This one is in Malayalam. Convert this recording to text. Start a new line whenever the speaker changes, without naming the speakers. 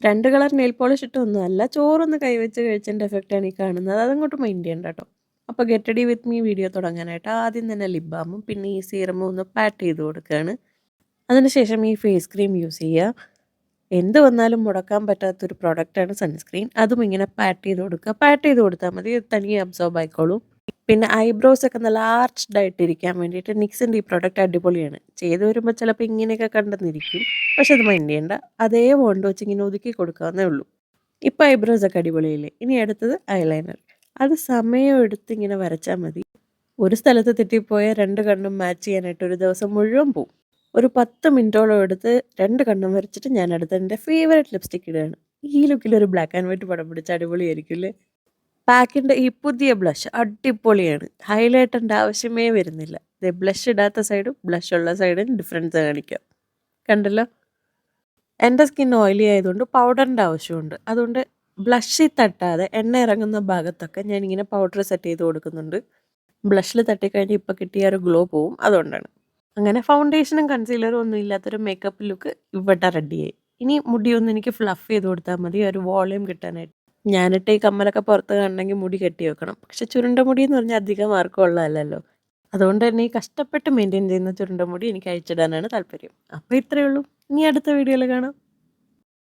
2 കളർ നെയിൽ പോളിഷ് ഇട്ടൊന്നുമല്ല. ചോറൊന്ന് കൈവച്ച് കഴിച്ചതിൻ്റെ എഫക്റ്റാണ് ഈ കാണുന്നത്. അതങ്ങോട്ട് മൈൻഡ് ചെയ്യണ്ട കേട്ടോ. അപ്പോൾ get ready with me video തുടങ്ങാനായിട്ട് ആദ്യം തന്നെ ലിപ് ബാമും പിന്നെ ഈ സീറമും ഒന്ന് പാറ്റ് ചെയ്ത് കൊടുക്കുകയാണ്. അതിനുശേഷം ഈ ഫേസ് ക്രീം യൂസ് ചെയ്യുക. എന്ത് വന്നാലും മുടക്കാൻ പറ്റാത്തൊരു പ്രോഡക്റ്റാണ് സൺസ്ക്രീൻ. അതും ഇങ്ങനെ പാറ്റ് ചെയ്ത് കൊടുക്കുക. പാറ്റ് ചെയ്ത് കൊടുത്താൽ മതി, തനിയെ അബ്സോർബ് ആയിക്കോളും. പിന്നെ ഐബ്രോസ് ഒക്കെ നല്ല ആർച്ച്ഡ് ആയിട്ടിരിക്കാൻ വേണ്ടിയിട്ട് നിക്സിൻ്റെ ഈ പ്രോഡക്റ്റ് അടിപൊളിയാണ്. ചെയ്ത് വരുമ്പോൾ ചിലപ്പോൾ ഇങ്ങനെയൊക്കെ കണ്ടെന്നിരിക്കും, പക്ഷെ അത് മൈൻഡ് ചെയ്യണ്ട. അതേ വോണ്ട് വെച്ച് ഇങ്ങനെ ഒതുക്കി കൊടുക്കാവുന്നേ ഉള്ളൂ. ഇപ്പോൾ ഐബ്രോസ് ഒക്കെ അടിപൊളിയില്ലേ. ഇനി അടുത്തത് ഐലൈനർ. അത് സമയം എടുത്ത് ഇങ്ങനെ വരച്ചാൽ മതി. ഒരു സ്ഥലത്ത് തെറ്റിപ്പോയാൽ 2 കണ്ണും മാച്ച് ചെയ്യാനായിട്ട് ഒരു ദിവസം മുഴുവൻ പോവും. ഒരു 10 മിനിറ്റോളം എടുത്ത് 2 കണ്ണും വരച്ചിട്ട് ഞാൻ അടുത്ത എൻ്റെ ഫേവറേറ്റ് ലിപ്സ്റ്റിക് ഇടുകയാണ്. ഈ ലുക്കിൽ ഒരു ബ്ലാക്ക് ആൻഡ് വൈറ്റ് പടം പിടിച്ച അടിപൊളിയായിരിക്കും അല്ലേ. പാക്കിൻ്റെ ഈ പുതിയ ബ്ലഷ് അടിപൊളിയാണ്. ഹൈലൈറ്ററിൻ്റെ ആവശ്യമേ വരുന്നില്ല. ബ്ലഷ് ഇടാത്ത സൈഡും ബ്ലഷ് ഉള്ള സൈഡും ഡിഫറൻസ് കാണിക്കാം. കണ്ടല്ലോ. എൻ്റെ സ്കിൻ ഓയിലി ആയതുകൊണ്ട് പൗഡറിൻ്റെ ആവശ്യമുണ്ട്. അതുകൊണ്ട് ബ്ലഷിൽ തട്ടാതെ എണ്ണ ഇറങ്ങുന്ന ഭാഗത്തൊക്കെ ഞാനിങ്ങനെ പൗഡർ സെറ്റ് ചെയ്ത് കൊടുക്കുന്നുണ്ട്. ബ്ലഷിൽ തട്ടിക്കഴിഞ്ഞ് ഇപ്പോൾ കിട്ടിയ ഒരു ഗ്ലോ പോവും, അതുകൊണ്ടാണ്. അങ്ങനെ ഫൗണ്ടേഷനും കൺസീലറും ഒന്നും ഇല്ലാത്തൊരു മേക്കപ്പ് ലുക്ക് ഇവിടെ റെഡിയായി. ഇനി മുടിയൊന്ന് എനിക്ക് ഫ്ലഫ് ചെയ്ത് കൊടുത്താൽ മതി, ഒരു വോളിയം കിട്ടാനായിട്ട്. ഞാനിട്ട് ഈ കമ്മലൊക്കെ പുറത്ത് കാണണമെങ്കിൽ മുടി കെട്ടി വെക്കണം. പക്ഷെ ചുരുണ്ട മുടി എന്ന് പറഞ്ഞാൽ അധികം ആർക്കും ഉള്ളതല്ലല്ലോ. അതുകൊണ്ട് തന്നെ ഈ കഷ്ടപ്പെട്ട് മെയിൻറ്റെയിൻ ചെയ്യുന്ന ചുരുണ്ട മുടി എനിക്ക് അഴിച്ചിടാനാണ് താല്പര്യം. അപ്പോൾ ഇത്രയേ ഉള്ളൂ. ഇനി അടുത്ത വീഡിയോയിൽ കാണാം.